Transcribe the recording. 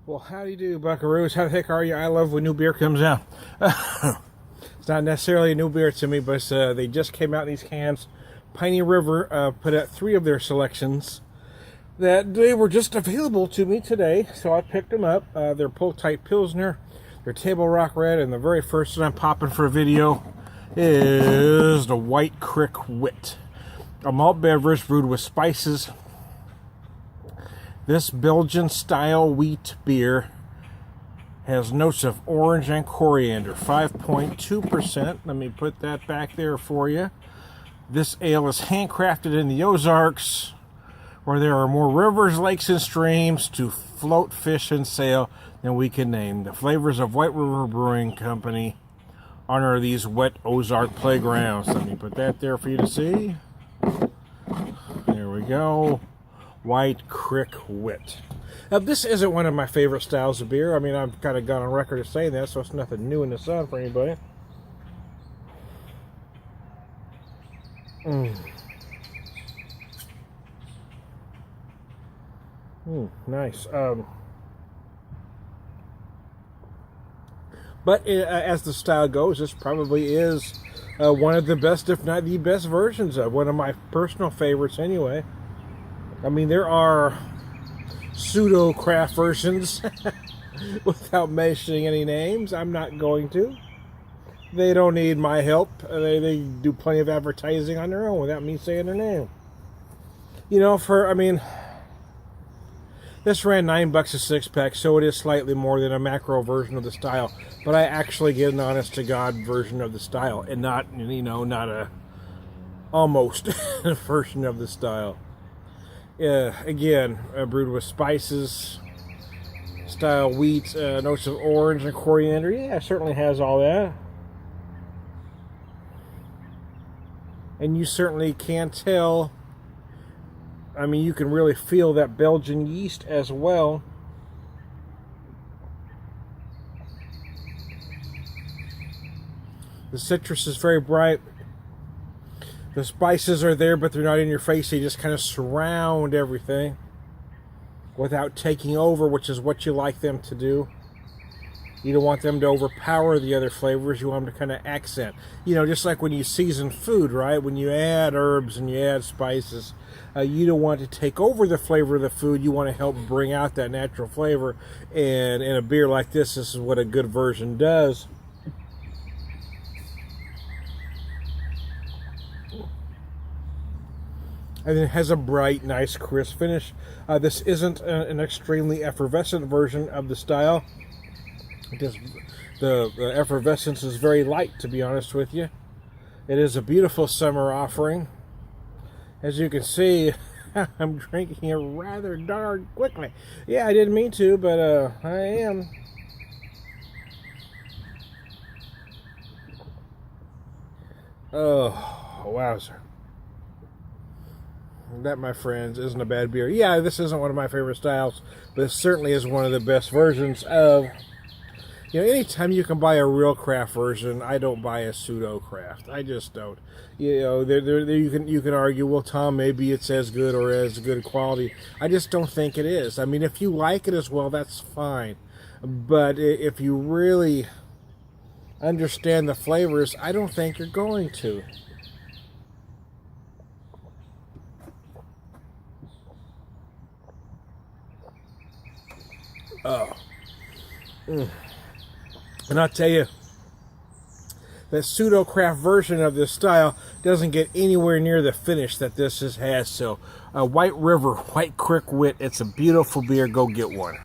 Well, how do you do, buckaroos? How the heck are you? I love when new beer comes out. It's not necessarily a new beer to me, but they just came out in these cans. Piney River put out 3 of their selections that they were just available to me today, so I picked them up. They're Pull-Type Pilsner, they're Table Rock Red, and the very first one I'm popping for a video is the White Crick Wit, a malt beverage brewed with spices. This Belgian-style wheat beer has notes of orange and coriander, 5.2%. Let me put that back there for you. This ale is handcrafted in the Ozarks, where there are more rivers, lakes, and streams to float, fish, and sail than we can name. The flavors of White River Brewing Company honor these wet Ozark playgrounds. Let me put that there for you to see. There we go. White Crick Wit. Now, this isn't one of my favorite styles of beer. I mean, I've kind of gone on record as saying that, so it's nothing new in the sun for anybody. Nice. But as the style goes, this probably is one of the best, if not the best versions of one of my personal favorites anyway. I mean, there are pseudo-craft versions without mentioning any names. I'm not going to. They don't need my help. They do plenty of advertising on their own without me saying their name. You know, this ran $9 a 6-pack, so it is slightly more than a macro version of the style. But I actually get an honest-to-God version of the style, and not, you know, not a almost version of the style. Again, brewed with spices, style wheat, notes of orange and coriander. Yeah, it certainly has all that. And you certainly can tell, I mean, you can really feel that Belgian yeast as well. The citrus is very bright. The spices are there, but they're not in your face. They just kind of surround everything without taking over, which is what you like them to do. You don't want them to overpower the other flavors. You want them to kind of accent. You know, just like when you season food, right? When you add herbs and you add spices, you don't want to take over the flavor of the food. You want to help bring out that natural flavor. And in a beer like this is what a good version does. And it has a bright, nice, crisp finish. This isn't an extremely effervescent version of the style. The effervescence is very light, to be honest with you. It is a beautiful summer offering. As you can see, I'm drinking it rather darn quickly. Yeah, I didn't mean to, but I am. Oh, wowzer. That, my friends, isn't a bad beer. Yeah, this isn't one of my favorite styles, but it certainly is one of the best versions of... You know, anytime you can buy a real craft version, I don't buy a pseudo-craft. I just don't. You know, you can argue, well, Tom, maybe it's as good or as good quality. I just don't think it is. I mean, if you like it as well, that's fine. But if you really understand the flavors, I don't think you're going to. Oh. And I'll tell you, that pseudo-craft version of this style doesn't get anywhere near the finish that this has. So, White River, White Crick Wit, it's a beautiful beer. Go get one.